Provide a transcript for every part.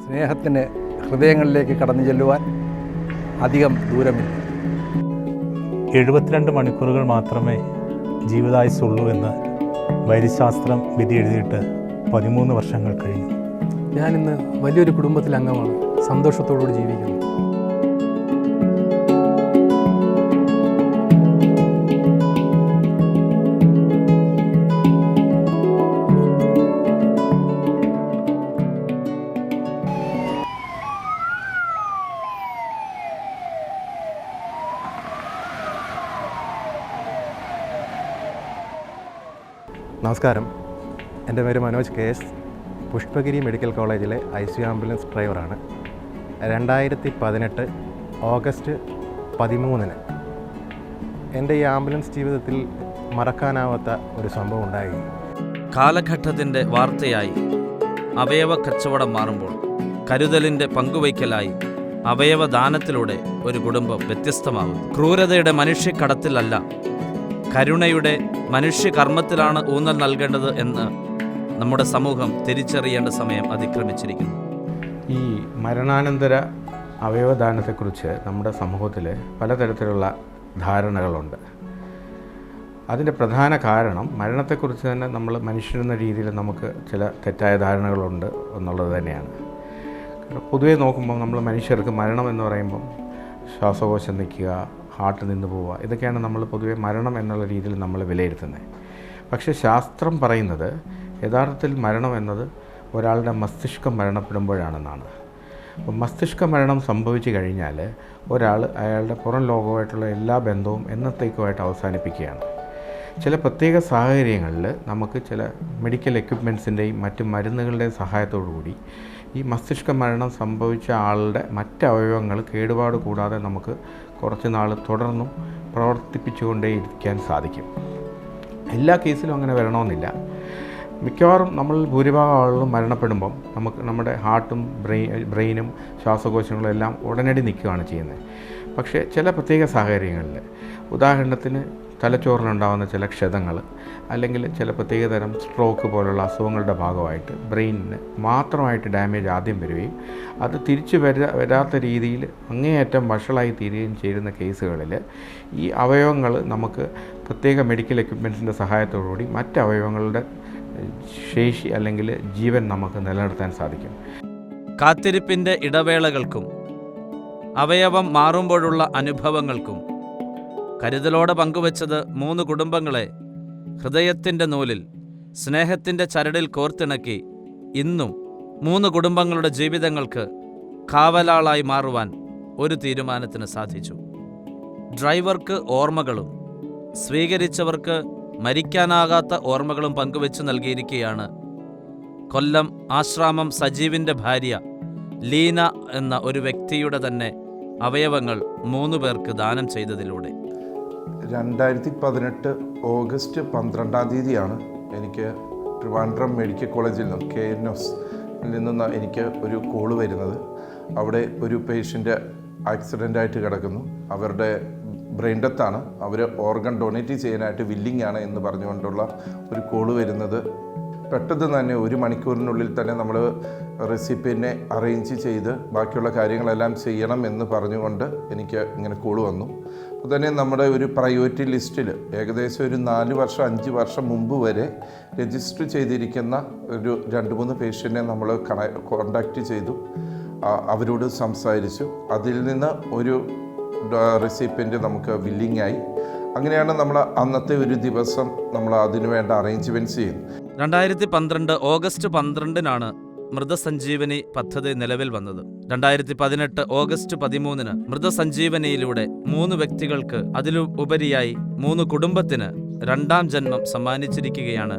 സ്നേഹത്തിന് ഹൃദയങ്ങളിലേക്ക് കടന്നു ചെല്ലുവാൻ അധികം ദൂരമില്ല. 72 മണിക്കൂറുകൾ മാത്രമേ ജീവിതായുസ്സുള്ളൂ എന്ന് വൈദ്യശാസ്ത്രം വിധി എഴുതിയിട്ട് 13 വർഷങ്ങൾ കഴിഞ്ഞു. ഞാനിന്ന് വലിയൊരു കുടുംബത്തിലെ അംഗമാണ്. സന്തോഷത്തോടുകൂടി ജീവിക്കുന്നു. നമസ്കാരം, എൻ്റെ പേര് മനോജ് KS. പുഷ്പഗിരി മെഡിക്കൽ കോളേജിലെ ICU ആംബുലൻസ് ഡ്രൈവറാണ്. 2018 ഓഗസ്റ്റ് 13 എൻ്റെ ഈ ആംബുലൻസ് ജീവിതത്തിൽ മറക്കാനാവാത്ത ഒരു സംഭവം ഉണ്ടായി. കാലഘട്ടത്തിൻ്റെ വാർത്തയായി അവയവ കച്ചവടം മാറുമ്പോൾ കരുതലിൻ്റെ പങ്കുവയ്ക്കലായി അവയവദാനത്തിലൂടെ ഒരു കുടുംബം വ്യത്യസ്തമാകുന്നു. ക്രൂരതയുടെ മനുഷ്യക്കടത്തിലല്ല, കരുണയുടെ മനുഷ്യകർമ്മത്തിലാണ് ഊന്നൽ നൽകേണ്ടത് എന്ന് നമ്മുടെ സമൂഹം തിരിച്ചറിയേണ്ട സമയം അതിക്രമിച്ചിരിക്കുന്നു. ഈ മരണാനന്തര അവയവദാനത്തെക്കുറിച്ച് നമ്മുടെ സമൂഹത്തിൽ പലതരത്തിലുള്ള ധാരണകളുണ്ട്. അതിൻ്റെ പ്രധാന കാരണം മരണത്തെക്കുറിച്ച് തന്നെ നമ്മൾ മനുഷ്യരെന്ന രീതിയിൽ നമുക്ക് ചില തെറ്റായ ധാരണകളുണ്ട് എന്നുള്ളത് തന്നെയാണ്. പൊതുവെ നോക്കുമ്പോൾ നമ്മൾ മനുഷ്യർക്ക് മരണം എന്ന് പറയുമ്പം ശ്വാസകോശം നിൽക്കുക, ഹാർട്ട് നിന്ന് പോവുക, ഇതൊക്കെയാണ് നമ്മൾ പൊതുവെ മരണം എന്നുള്ള രീതിയിൽ നമ്മൾ വിലയിരുത്തുന്നത്. പക്ഷേ ശാസ്ത്രം പറയുന്നത് യഥാർത്ഥത്തിൽ മരണം എന്നത് ഒരാളുടെ മസ്തിഷ്കം മരണപ്പെടുമ്പോഴാണെന്നാണ്. അപ്പോൾ മസ്തിഷ്ക മരണം സംഭവിച്ചു കഴിഞ്ഞാൽ ഒരാൾ അയാളുടെ പുറം ലോകവുമായിട്ടുള്ള എല്ലാ ബന്ധവും എന്നത്തേക്കുമായിട്ട് അവസാനിപ്പിക്കുകയാണ്. ചില പ്രത്യേക സാഹചര്യങ്ങളിൽ നമുക്ക് ചില മെഡിക്കൽ എക്യുപ്മെൻറ്റ്സിൻ്റെയും മറ്റ് മരുന്നുകളുടെയും സഹായത്തോടു കൂടി ഈ മസ്തിഷ്ക മരണം സംഭവിച്ച ആളുടെ മറ്റ് അവയവങ്ങൾ കേടുപാട് കൂടാതെ നമുക്ക് കുറച്ച് നാൾ തുടർന്നും പ്രവർത്തിപ്പിച്ചുകൊണ്ടേയിരിക്കാൻ സാധിക്കും. എല്ലാ കേസിലും അങ്ങനെ വരണമെന്നില്ല. മിക്കവാറും നമ്മൾ ഭൂരിഭാഗം ആളുകളും മരണപ്പെടുമ്പം നമുക്ക് നമ്മുടെ ഹാർട്ടും ബ്രെയിനും ശ്വാസകോശങ്ങളും എല്ലാം ഉടനടി നിൽക്കുകയാണ് ചെയ്യുന്നത്. പക്ഷേ ചില പ്രത്യേക സാഹചര്യങ്ങളിൽ, ഉദാഹരണത്തിന് തലച്ചോറിനുണ്ടാകുന്ന ചില ക്ഷതങ്ങൾ, അല്ലെങ്കിൽ ചില പ്രത്യേകതരം സ്ട്രോക്ക് പോലുള്ള അസുഖങ്ങളുടെ ഭാഗമായിട്ട് ബ്രെയിനിന് മാത്രമായിട്ട് ഡാമേജ് ആദ്യം വരികയും അത് തിരിച്ചു വരാത്ത രീതിയിൽ അങ്ങേയറ്റം വഷളായി തീരുകയും ചെയ്യുന്ന കേസുകളിൽ ഈ അവയവങ്ങൾ നമുക്ക് പ്രത്യേക മെഡിക്കൽ എക്യുപ്മെൻറ്റ്സിൻ്റെ സഹായത്തോടുകൂടി മറ്റ് അവയവങ്ങളുടെ ശേഷി അല്ലെങ്കിൽ ജീവൻ നമുക്ക് നിലനിർത്താൻ സാധിക്കും. കാത്തിരിപ്പിൻ്റെ ഇടവേളകൾക്കും അവയവം മാറുമ്പോഴുള്ള അനുഭവങ്ങൾക്കും കരുതലോടെ പങ്കുവച്ചത് 3 കുടുംബങ്ങളെ ഹൃദയത്തിൻ്റെ നൂലിൽ, സ്നേഹത്തിൻ്റെ ചരടിൽ കോർത്തിണക്കി ഇന്നും 3 കുടുംബങ്ങളുടെ ജീവിതങ്ങൾക്ക് കാവലാളായി മാറുവാൻ ഒരു തീരുമാനത്തിന് സാധിച്ചു. ഡ്രൈവർക്ക് ഓർമ്മകളും സ്വീകരിച്ചവർക്ക് മരിക്കാനാകാത്ത ഓർമ്മകളും പങ്കുവെച്ച് നൽകിയിരിക്കുകയാണ് കൊല്ലം ആശ്രാമം സജീവിൻ്റെ ഭാര്യ ലീന എന്ന ഒരു വ്യക്തിയുടെ തന്നെ അവയവങ്ങൾ 3 പേർക്ക് ദാനം ചെയ്തതിലൂടെ. 2018 ഓഗസ്റ്റ് 12 എനിക്ക് ട്രിവാൻഡ്രം മെഡിക്കൽ കോളേജിൽ നിന്നും KNOS നിന്ന് എനിക്ക് ഒരു കോള് വരുന്നത്. അവിടെ ഒരു പേഷ്യൻ്റ് ആക്സിഡൻ്റായിട്ട് കിടക്കുന്നു. അവരുടെ ബ്രെയിൻ ഡെത്താണ്. അവർ ഓർഗൻ ഡൊണേറ്റ് ചെയ്യാനായിട്ട് വില്ലിംഗ് ആണ് എന്ന് പറഞ്ഞുകൊണ്ടുള്ള ഒരു കോള് വരുന്നത്. പെട്ടെന്ന് തന്നെ 1 മണിക്കൂറിനുള്ളിൽ തന്നെ നമ്മൾ റെസിപ്പിനെ അറേഞ്ച് ചെയ്ത് ബാക്കിയുള്ള കാര്യങ്ങളെല്ലാം ചെയ്യണം എന്ന് പറഞ്ഞുകൊണ്ട് എനിക്ക് ഇങ്ങനെ കോള് വന്നു. അപ്പോൾ തന്നെ നമ്മുടെ ഒരു പ്രയോറിറ്റി ലിസ്റ്റിൽ ഏകദേശം ഒരു 4 വർഷം 5 വർഷം മുമ്പ് വരെ രജിസ്റ്റർ ചെയ്തിരിക്കുന്ന ഒരു 2-3 പേഷ്യൻറ്റിനെ നമ്മൾ കോണ്ടാക്റ്റ് ചെയ്തു, അവരോട് സംസാരിച്ചു. അതിൽ നിന്ന് ഒരു റെസിപ്പിൻ്റ് നമുക്ക് വില്ലിംഗ് ആയി. അങ്ങനെയാണ് നമ്മൾ അന്നത്തെ ഒരു ദിവസം നമ്മൾ അതിനു വേണ്ട അറേഞ്ച്മെൻറ്റ്സ് ചെയ്യുന്നത്. 2012 ഓഗസ്റ്റ് 12 മൃതസഞ്ജീവനി പദ്ധതി നിലവിൽ വന്നത്. 2018 ഓഗസ്റ്റ് 13 മൃതസഞ്ജീവനിയിലൂടെ 3 വ്യക്തികൾക്ക്, അതിലും ഉപരിയായി 3 കുടുംബത്തിന് 2ാം ജന്മം സമ്മാനിച്ചിരിക്കുകയാണ്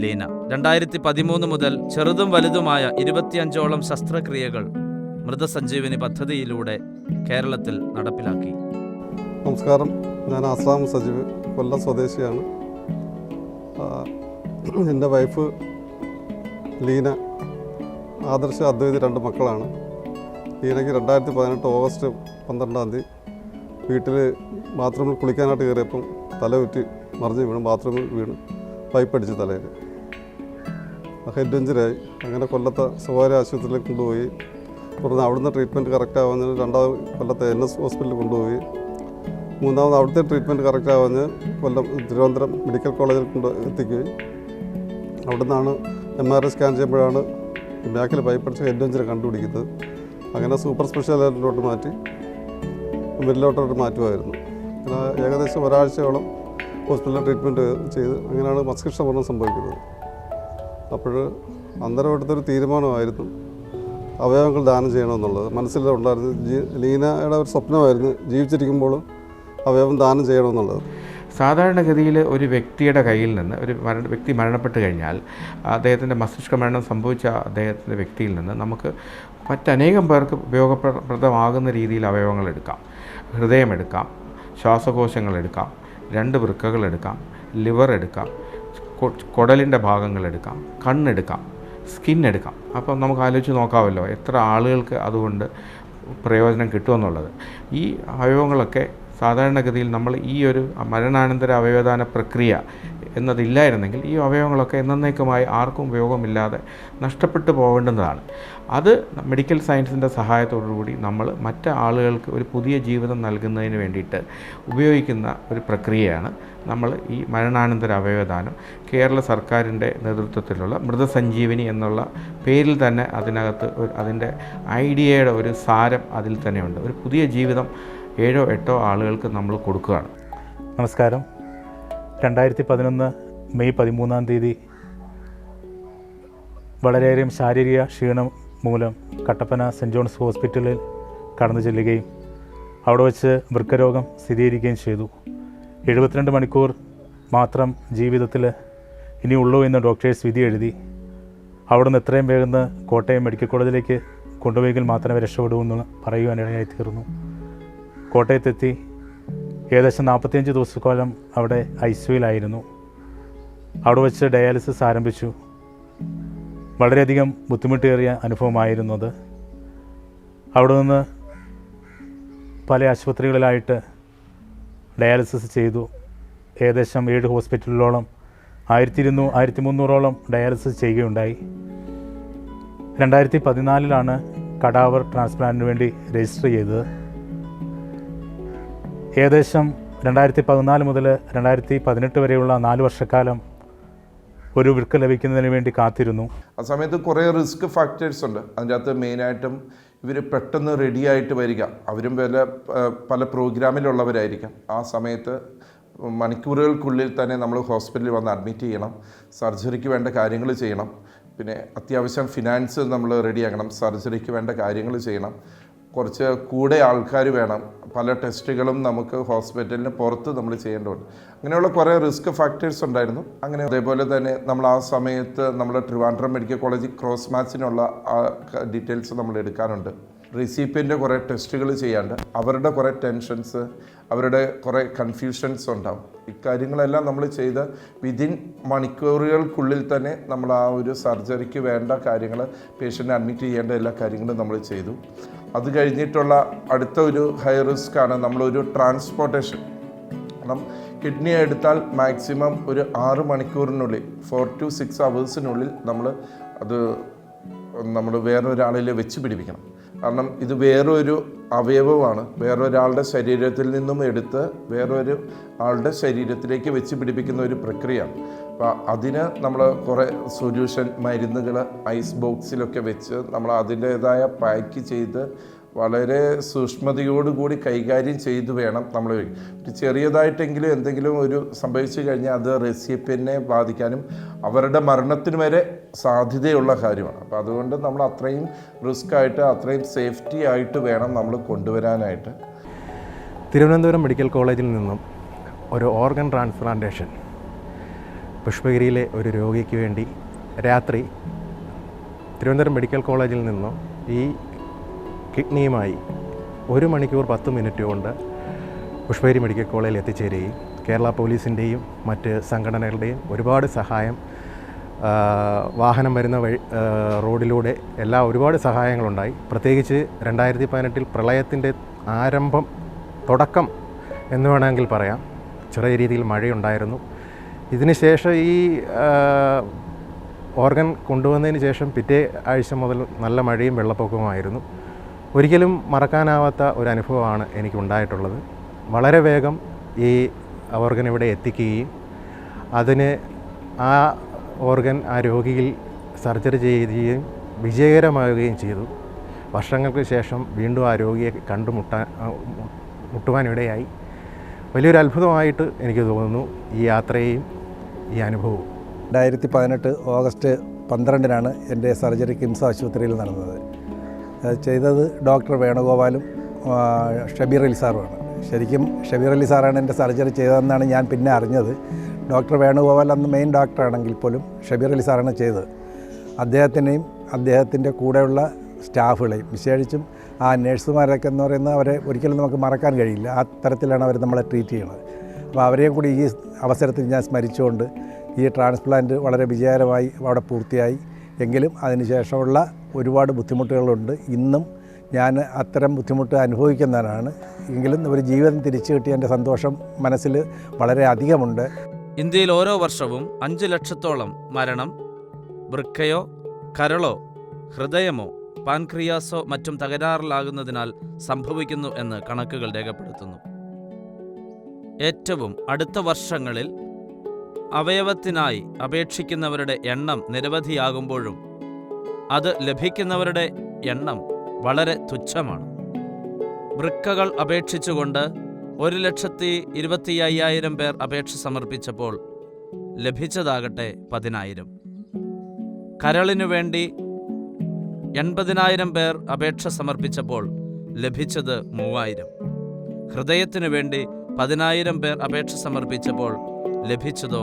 ലീന. 2013 മുതൽ ചെറുതും വലുതുമായ 25ഓളം ശസ്ത്രക്രിയകൾ മൃതസഞ്ജീവനി പദ്ധതിയിലൂടെ കേരളത്തിൽ നടപ്പിലാക്കി. നമസ്കാരം, ഞാൻ ആശ്രാമം സജീവ്, കൊല്ലം സ്വദേശിയാണ്. എൻ്റെ വൈഫ് ലീന, ആദർശ അദ്വൈത് 2 മക്കളാണ്. ലീനയ്ക്ക് 2018 ഓഗസ്റ്റ് 12 വീട്ടിൽ ബാത്റൂമിൽ കുളിക്കാനായിട്ട് കയറിയപ്പം തല ഉറ്റി മറിഞ്ഞ് വീണ്, ബാത്റൂമിൽ വീണ് പൈപ്പടിച്ച് തലയിൽ ഹെഡ് ഇഞ്ചുറിയായി. അങ്ങനെ കൊല്ലത്തെ സ്വകാര്യ ആശുപത്രിയിലേക്ക് കൊണ്ടുപോയി തുടർന്ന് അവിടുന്ന് ട്രീറ്റ്മെൻറ്റ് കറക്റ്റ് ആവുന്നതിന് രണ്ടാമത് കൊല്ലത്തെ NS ഹോസ്പിറ്റലിൽ കൊണ്ടുപോയി. മൂന്നാമത് അവിടുത്തെ ട്രീറ്റ്മെൻറ്റ് കറക്റ്റ് ആവുന്നതിന് കൊല്ലം തിരുവനന്തപുരം മെഡിക്കൽ കോളേജിൽ എത്തിക്കുകയും അവിടെ നിന്നാണ് MRI സ്കാൻ ചെയ്യുമ്പോഴാണ് ബാക്കിൽ പൈപ്പടിച്ച് ഹെഡ് കണ്ടുപിടിക്കുന്നത്. അങ്ങനെ സൂപ്പർ സ്പെഷ്യാലിറ്റിയിലോട്ട് മാറ്റി മിഡിലോട്ടോട്ട് മാറ്റുമായിരുന്നു. അങ്ങനെ ഏകദേശം ഒരാഴ്ചയോളം ഹോസ്പിറ്റലിൽ ട്രീറ്റ്മെൻറ്റ് ചെയ്ത് അങ്ങനെയാണ് മസ്തിഷ്കമരണം സംഭവിക്കുന്നത്. അപ്പോൾ അന്നേരം എടുത്തൊരു തീരുമാനമായിരുന്നു അവയവങ്ങൾ ദാനം ചെയ്യണമെന്നുള്ളത്. മനസ്സിലുണ്ടായിരുന്നു. ലീനയുടെ ഒരു സ്വപ്നമായിരുന്നു ജീവിച്ചിരിക്കുമ്പോൾ അവയവം ദാനം ചെയ്യണമെന്നുള്ളത്. സാധാരണഗതിയിൽ ഒരു വ്യക്തിയുടെ കയ്യിൽ നിന്ന് വ്യക്തി മരണപ്പെട്ട് കഴിഞ്ഞാൽ അദ്ദേഹത്തിൻ്റെ മസ്തിഷ്ക മരണം സംഭവിച്ച അദ്ദേഹത്തിൻ്റെ വ്യക്തിയിൽ നിന്ന് നമുക്ക് മറ്റനേകം പേർക്ക് ഉപയോഗപ്രദമാകുന്ന രീതിയിൽ അവയവങ്ങൾ എടുക്കാം. ഹൃദയമെടുക്കാം, ശ്വാസകോശങ്ങളെടുക്കാം, 2 വൃക്കകളെടുക്കാം, ലിവർ എടുക്കാം, കുടലിൻ്റെ ഭാഗങ്ങളെടുക്കാം, കണ്ണെടുക്കാം, സ്കിന്നെടുക്കാം. അപ്പം നമുക്ക് ആലോചിച്ച് നോക്കാമല്ലോ എത്ര ആളുകൾക്ക് അതുകൊണ്ട് പ്രയോജനം കിട്ടുമെന്നുള്ളത്. ഈ അവയവങ്ങളൊക്കെ സാധാരണഗതിയിൽ നമ്മൾ ഈ ഒരു മരണാനന്തര അവയവദാന പ്രക്രിയ എന്നതില്ലായിരുന്നെങ്കിൽ ഈ അവയവങ്ങളൊക്കെ എന്നേക്കുമായി ആർക്കും ഉപയോഗമില്ലാതെ നഷ്ടപ്പെട്ടു പോകേണ്ടതാണ്. അത് മെഡിക്കൽ സയൻസിൻ്റെ സഹായത്തോടുകൂടി നമ്മൾ മറ്റ് ആളുകൾക്ക് ഒരു പുതിയ ജീവിതം നൽകുന്നതിന് വേണ്ടിയിട്ട് ഉപയോഗിക്കുന്ന ഒരു പ്രക്രിയയാണ് നമ്മൾ ഈ മരണാനന്തര അവയവദാനം. കേരള സർക്കാരിൻ്റെ നേതൃത്വത്തിലുള്ള മൃതസഞ്ജീവനി എന്നുള്ള പേരിൽ തന്നെ അതിനകത്ത് അതിൻ്റെ ഐഡിയയുടെ ഒരു സാരം അതിൽ തന്നെയുണ്ട്. ഒരു പുതിയ ജീവിതം 7-8 ആളുകൾക്ക് നമ്മൾ കൊടുക്കുകയാണ്. നമസ്കാരം. 2011 മെയ് 13 വളരെയേറെ ശാരീരിക ക്ഷീണം മൂലം കട്ടപ്പന സെൻറ്റ് ജോൺസ് ഹോസ്പിറ്റലിൽ കടന്നു ചെല്ലുകയും അവിടെ വച്ച് വൃക്കരോഗം സ്ഥിരീകരിക്കുകയും ചെയ്തു. 72 മണിക്കൂർ മാത്രം ജീവിതത്തിൽ ഇനിയുള്ളൂ എന്ന് ഡോക്ടേഴ്സ് വിധി എഴുതി. അവിടുന്ന് എത്രയും വേഗം കോട്ടയം മെഡിക്കൽ കോളേജിലേക്ക് കൊണ്ടുപോയെങ്കിൽ മാത്രമേ രക്ഷപ്പെടൂ എന്ന് പറയുവാനിടയായി തീർന്നു. കോട്ടയത്തെത്തി ഏകദേശം 45 ദിവസക്കാലം അവിടെ ICUവിലായിരുന്നു. അവിടെ വച്ച് ഡയാലിസിസ് ആരംഭിച്ചു. വളരെയധികം ബുദ്ധിമുട്ടേറിയ അനുഭവമായിരുന്നു അത്. അവിടെ നിന്ന് പല ആശുപത്രികളിലായിട്ട് ഡയാലിസിസ് ചെയ്തു. ഏകദേശം 7 ഹോസ്പിറ്റലിലോളം 1200-1300ഓളം ഡയാലിസിസ് ചെയ്യുകയുണ്ടായി. 2014 കടാവർ ട്രാൻസ്പ്ലാന്റിന് വേണ്ടി രജിസ്റ്റർ ചെയ്തത്. ഏകദേശം 2014 മുതൽ 2018 വരെയുള്ള 4 വർഷക്കാലം ഒരു വൃക്ക ലഭിക്കുന്നതിന് വേണ്ടി കാത്തിരുന്നു. ആ സമയത്ത് കുറേ റിസ്ക് ഫാക്ടേഴ്സ് ഉണ്ട്. അതിൻ്റെ അകത്ത് മെയിനായിട്ടും ഇവർ പെട്ടെന്ന് റെഡി ആയിട്ട് വരിക. അവരും പല പ്രോഗ്രാമിലുള്ളവരായിരിക്കാം. ആ സമയത്ത് മണിക്കൂറുകൾക്കുള്ളിൽ തന്നെ നമ്മൾ ഹോസ്പിറ്റലിൽ വന്ന് അഡ്മിറ്റ് ചെയ്യണം, സർജറിക്ക് വേണ്ട കാര്യങ്ങൾ ചെയ്യണം, പിന്നെ അത്യാവശ്യം ഫിനാൻസ് നമ്മൾ റെഡിയാക്കണം, സർജറിക്ക് വേണ്ട കാര്യങ്ങൾ ചെയ്യണം, കുറച്ച് കൂടെ ആൾക്കാർ വേണം, പല ടെസ്റ്റുകളും നമുക്ക് ഹോസ്പിറ്റലിന് പുറത്ത് നമ്മൾ ചെയ്യേണ്ടതുണ്ട്. അങ്ങനെയുള്ള കുറേ റിസ്ക് ഫാക്ടേഴ്സ് ഉണ്ടായിരുന്നു. അങ്ങനെ അതേപോലെ തന്നെ നമ്മൾ ആ സമയത്ത് നമ്മൾ ട്രിവാൻഡ്രം മെഡിക്കൽ കോളേജിൽ ക്രോസ് മാച്ചിനുള്ള ഡീറ്റെയിൽസ് നമ്മൾ എടുക്കാനുണ്ട്. റെസിപ്പിയൻ്റെ കുറേ ടെസ്റ്റുകൾ ചെയ്യാണ്ട് അവരുടെ കുറേ ടെൻഷൻസ്, അവരുടെ കുറേ കൺഫ്യൂഷൻസ് ഉണ്ടാവും. ഇക്കാര്യങ്ങളെല്ലാം നമ്മൾ ചെയ്ത് വിതിൻ മണിക്കൂറുകൾക്കുള്ളിൽ തന്നെ നമ്മൾ ആ ഒരു സർജറിക്ക് വേണ്ട കാര്യങ്ങൾ, പേഷ്യൻ്റ് അഡ്മിറ്റ് ചെയ്യേണ്ട എല്ലാ കാര്യങ്ങളും നമ്മൾ ചെയ്തു. അത് കഴിഞ്ഞിട്ടുള്ള അടുത്ത ഒരു ഹൈ റിസ്ക് ആണ് നമ്മളൊരു ട്രാൻസ്പോർട്ടേഷൻ. കാരണം കിഡ്നി എടുത്താൽ മാക്സിമം ഒരു 6 മണിക്കൂറിനുള്ളിൽ 4 to 6 hours നമ്മൾ വേറൊരാളിൽ വെച്ച് പിടിപ്പിക്കണം. കാരണം ഇത് വേറൊരു അവയവമാണ്, വേറൊരാളുടെ ശരീരത്തിൽ നിന്നും എടുത്ത് വേറൊരു ആളുടെ ശരീരത്തിലേക്ക് വെച്ച് പിടിപ്പിക്കുന്ന ഒരു പ്രക്രിയയാണ്. അപ്പോൾ അതിന് നമ്മൾ കുറേ സൊല്യൂഷൻ മരുന്നുകൾ ഐസ് ബോക്സിലൊക്കെ വെച്ച് നമ്മൾ അതിൻ്റേതായ പാക്ക് ചെയ്ത് വളരെ സൂക്ഷ്മതയോടുകൂടി കൈകാര്യം ചെയ്തു വേണം നമ്മൾ. ഒരു ചെറിയതായിട്ടെങ്കിലും എന്തെങ്കിലും ഒരു സംഭവിച്ചു കഴിഞ്ഞാൽ അത് റെസിപ്പിയനെ ബാധിക്കാനും അവരുടെ മരണത്തിന് വരെ സാധ്യതയുള്ള കാര്യമാണ്. അപ്പോൾ അതുകൊണ്ട് നമ്മൾ അത്രയും റിസ്ക് ആയിട്ട് അത്രയും സേഫ്റ്റി ആയിട്ട് വേണം നമ്മൾ കൊണ്ടുവരാനായിട്ട്. തിരുവനന്തപുരം മെഡിക്കൽ കോളേജിൽ നിന്നും ഒരു ഓർഗൻ ട്രാൻസ്പ്ലാന്റേഷൻ പുഷ്പഗിരിയിലെ ഒരു രോഗിക്ക് വേണ്ടി രാത്രി തിരുവനന്തപുരം മെഡിക്കൽ കോളേജിൽ നിന്നും ഈ കിഡ്നിയുമായി 1 മണിക്കൂർ 10 മിനിറ്റ് കൊണ്ട് പുഷ്പഗിരി മെഡിക്കൽ കോളേജിൽ എത്തിച്ചേരുകയും കേരള പോലീസിൻ്റെയും മറ്റ് സംഘടനകളുടെയും ഒരുപാട് സഹായം, വാഹനം വരുന്ന റോഡിലൂടെ ഒരുപാട് സഹായങ്ങളുണ്ടായി. പ്രത്യേകിച്ച് 2018 പ്രളയത്തിൻ്റെ തുടക്കം എന്ന് വേണമെങ്കിൽ പറയാം. ചെറിയ രീതിയിൽ മഴയുണ്ടായിരുന്നു. ഇതിനുശേഷം ഈ ഓർഗൻ കൊണ്ടുവന്നതിന് ശേഷം പിറ്റേ ആഴ്ച മുതൽ നല്ല മഴയും വെള്ളപ്പൊക്കവുമായിരുന്നു. ഒരിക്കലും മറക്കാനാവാത്ത ഒരു അനുഭവമാണ് എനിക്കുണ്ടായിട്ടുള്ളത്. വളരെ വേഗം ഈ ഓർഗൻ ഇവിടെ എത്തിക്കുകയും അതിന് ആ ഓർഗൻ ആ രോഗിയിൽ സർജറി ചെയ്യുകയും വിജയകരമാവുകയും ചെയ്തു. വർഷങ്ങൾക്ക് ശേഷം വീണ്ടും ആ രോഗിയെ മുട്ടുവാനിടയായി. വലിയൊരു അത്ഭുതമായിട്ട് എനിക്ക് തോന്നുന്നു ഈ യാത്രയും ഈ അനുഭവവും. 2018 ഓഗസ്റ്റ് 12-നാണ് എൻ്റെ സർജറി കിംസ് ആശുപത്രിയിൽ നടന്നത്. ചെയ്തത് ഡോക്ടർ വേണുഗോപാലും ഷബീർ അലി സാറുമാണ്. ശരിക്കും ഷബീർ അലി സാറാണ് എൻ്റെ സർജറി ചെയ്തതെന്നാണ് ഞാൻ പിന്നെ അറിഞ്ഞത്. ഡോക്ടർ വേണുഗോപാൽ അന്ന് മെയിൻ ഡോക്ടറാണെങ്കിൽ പോലും ഷബീർ അലി സാറാണ് ചെയ്തത്. അദ്ദേഹത്തിനെയും അദ്ദേഹത്തിൻ്റെ കൂടെയുള്ള സ്റ്റാഫുകളെയും വിശേഷിച്ചും ആ നഴ്സുമാരൊക്കെ എന്ന് പറയുന്നത് അവരെ ഒരിക്കലും നമുക്ക് മറക്കാൻ കഴിയില്ല. ആ തരത്തിലാണ് അവർ നമ്മളെ ട്രീറ്റ് ചെയ്യുന്നത്. അപ്പോൾ അവരെയും കൂടി ഈ അവസരത്തിൽ ഞാൻ സ്മരിച്ചുകൊണ്ട് ഈ ട്രാൻസ്പ്ലാന്റ് വളരെ വിജയകരമായി അവിടെ പൂർത്തിയായി. എങ്കിലും അതിനുശേഷമുള്ള ഒരുപാട് ബുദ്ധിമുട്ടുകളുണ്ട്. ഇന്നും ഞാൻ അത്തരം ബുദ്ധിമുട്ട് അനുഭവിക്കുന്നവനാണ്. എങ്കിലും ഒരു ജീവിതം തിരിച്ചു കിട്ടിയതിൻ്റെ സന്തോഷം മനസ്സിൽ വളരെ അധികമുണ്ട്. ഇന്ത്യയിൽ ഓരോ വർഷവും 5 ലക്ഷത്തോളം മരണം വൃക്കയോ കരളോ ഹൃദയമോ പാൻക്രിയാസോ മറ്റും തകരാറിലാകുന്നതിനാൽ സംഭവിക്കുന്നു എന്ന് കണക്കുകൾ രേഖപ്പെടുത്തുന്നു. ഏറ്റവും അടുത്ത വർഷങ്ങളിൽ അവയവത്തിനായി അപേക്ഷിക്കുന്നവരുടെ എണ്ണം നിരവധിയാകുമ്പോഴും അത് ലഭിക്കുന്നവരുടെ എണ്ണം വളരെ തുച്ഛമാണ്. വൃക്കകൾ അപേക്ഷിച്ചുകൊണ്ട് 1,25,000 പേർ അപേക്ഷ സമർപ്പിച്ചപ്പോൾ ലഭിച്ചതാകട്ടെ 10,000. കരളിനു വേണ്ടി 80,000 പേർ അപേക്ഷ സമർപ്പിച്ചപ്പോൾ ലഭിച്ചത് 3,000. ഹൃദയത്തിനു വേണ്ടി 10,000 പേർ അപേക്ഷ സമർപ്പിച്ചപ്പോൾ ലഭിച്ചതോ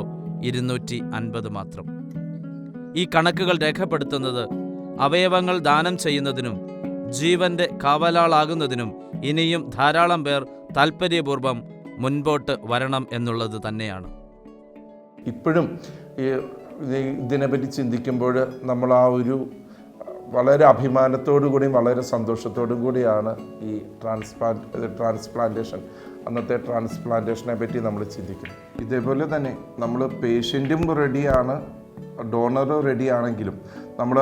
250 മാത്രം. ഈ കണക്കുകൾ രേഖപ്പെടുത്തുന്നത് അവയവങ്ങൾ ദാനം ചെയ്യുന്നതിനും ജീവന്റെ കാവലാളാകുന്നതിനും ഇനിയും ധാരാളം പേർ താൽപ്പര്യപൂർവ്വം മുൻപോട്ട് വരണം എന്നുള്ളത് തന്നെയാണ്. ഇപ്പോഴും ഇതിനെപ്പറ്റി ചിന്തിക്കുമ്പോൾ നമ്മൾ ആ ഒരു വളരെ അഭിമാനത്തോടു കൂടിയും വളരെ സന്തോഷത്തോടും കൂടിയാണ് ഈ ട്രാൻസ്പ്ലാന്റേഷൻ അന്നത്തെ ട്രാൻസ്പ്ലാന്റേഷനെ പറ്റി നമ്മൾ ചിന്തിക്കുന്നത്. ഇതേപോലെ തന്നെ നമ്മൾ പേഷ്യൻറ്റും റെഡിയാണ്, ഡോണറും റെഡിയാണെങ്കിലും നമ്മൾ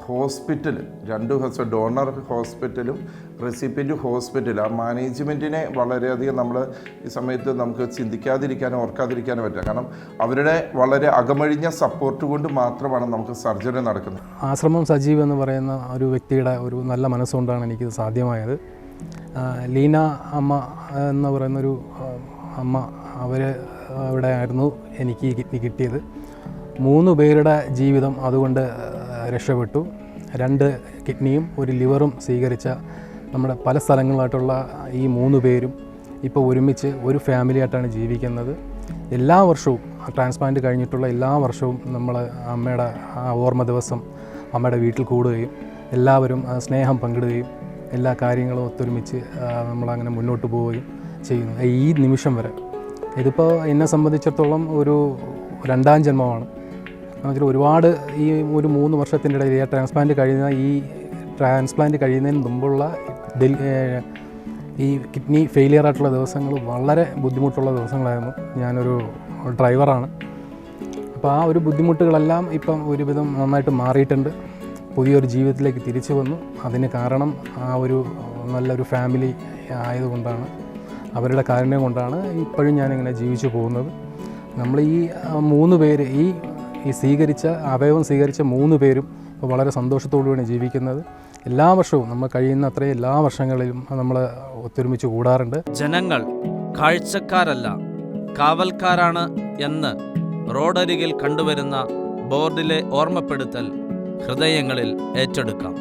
ഹോസ്പിറ്റൽ 2 ഡോണർ ഹോസ്പിറ്റലും റെസിപ്പിയൻ്റ് ഹോസ്പിറ്റൽ ആ മാനേജ്മെൻറ്റിനെ വളരെയധികം നമ്മൾ ഈ സമയത്ത് നമുക്ക് ചിന്തിക്കാതിരിക്കാനോ ഓർക്കാതിരിക്കാനോ പറ്റില്ല. കാരണം അവരുടെ വളരെ അകമഴിഞ്ഞ സപ്പോർട്ട് കൊണ്ട് മാത്രമാണ് നമുക്ക് സർജറി നടക്കുന്നത്. ആശ്രമം സജീവ് എന്ന് പറയുന്ന ഒരു വ്യക്തിയുടെ ഒരു നല്ല മനസ്സുകൊണ്ടാണ് എനിക്കിത് സാധ്യമായത്. ലീന അമ്മ എന്ന് പറയുന്നൊരു അമ്മ, അവർ അവിടെ ആയിരുന്നു എനിക്ക് കിഡ്നി കിട്ടിയത്. 3 പേരുടെ ജീവിതം അതുകൊണ്ട് രക്ഷപ്പെട്ടു. 2 കിഡ്നിയും 1 ലിവറും സ്വീകരിച്ച നമ്മുടെ പല സ്ഥലങ്ങളിലായിട്ടുള്ള ഈ 3 പേരും ഇപ്പോൾ ഒരുമിച്ച് ഒരു ഫാമിലിയായിട്ടാണ് ജീവിക്കുന്നത്. എല്ലാ വർഷവും ട്രാൻസ്പ്ലാന്റ് കഴിഞ്ഞിട്ടുള്ള എല്ലാ വർഷവും നമ്മൾ അമ്മയുടെ ആ ഓർമ്മ ദിവസം അമ്മയുടെ വീട്ടിൽ കൂടുകയും എല്ലാവരും സ്നേഹം പങ്കിടുകയും എല്ലാ കാര്യങ്ങളും ഒത്തൊരുമിച്ച് നമ്മളങ്ങനെ മുന്നോട്ട് പോവുകയും ചെയ്യുന്നു ഈ നിമിഷം വരെ. ഇതിപ്പോൾ എന്നെ സംബന്ധിച്ചിടത്തോളം ഒരു 2ാം ജന്മമാണ്. എന്നുവെച്ചാൽ ഒരുപാട് ഈ ഒരു 3 വർഷത്തിൻ്റെ ഇടയിൽ ട്രാൻസ്പ്ലാന്റ് കഴിയുന്നതിന് മുമ്പുള്ള ഈ കിഡ്നി ഫെയിലിയർ ആയിട്ടുള്ള ദിവസങ്ങൾ വളരെ ബുദ്ധിമുട്ടുള്ള ദിവസങ്ങളായിരുന്നു. ഞാനൊരു ഡ്രൈവറാണ്. അപ്പോൾ ആ ഒരു ബുദ്ധിമുട്ടുകളെല്ലാം ഇപ്പം ഒരുവിധം നന്നായിട്ട് മാറിയിട്ടുണ്ട്. പുതിയൊരു ജീവിതത്തിലേക്ക് തിരിച്ചു വന്നു. അതിന് കാരണം ആ ഒരു നല്ലൊരു ഫാമിലി ആയതുകൊണ്ടാണ്, അവരുടെ കാരുണ്യം കൊണ്ടാണ് ഇപ്പോഴും ഞാനിങ്ങനെ ജീവിച്ചു പോകുന്നത്. നമ്മൾ ഈ 3 പേര് ഈ സ്വീകരിച്ച അവയവം സ്വീകരിച്ച 3 പേരും ഇപ്പോൾ വളരെ സന്തോഷത്തോടുകൂടി ജീവിക്കുന്നത്. എല്ലാ വർഷവും നമ്മൾ കഴിയുന്ന അത്രയും എല്ലാ വർഷങ്ങളിലും നമ്മൾ ഒത്തൊരുമിച്ച് കൂടാറുണ്ട്. ജനങ്ങൾ കാഴ്ചക്കാരല്ല കാവൽക്കാരാണ് എന്ന് റോഡരികിൽ കണ്ടുവരുന്ന ബോർഡിലെ ഓർമ്മപ്പെടുത്തൽ ഹൃദയങ്ങളിൽ ഏറ്റെടുക്കാം.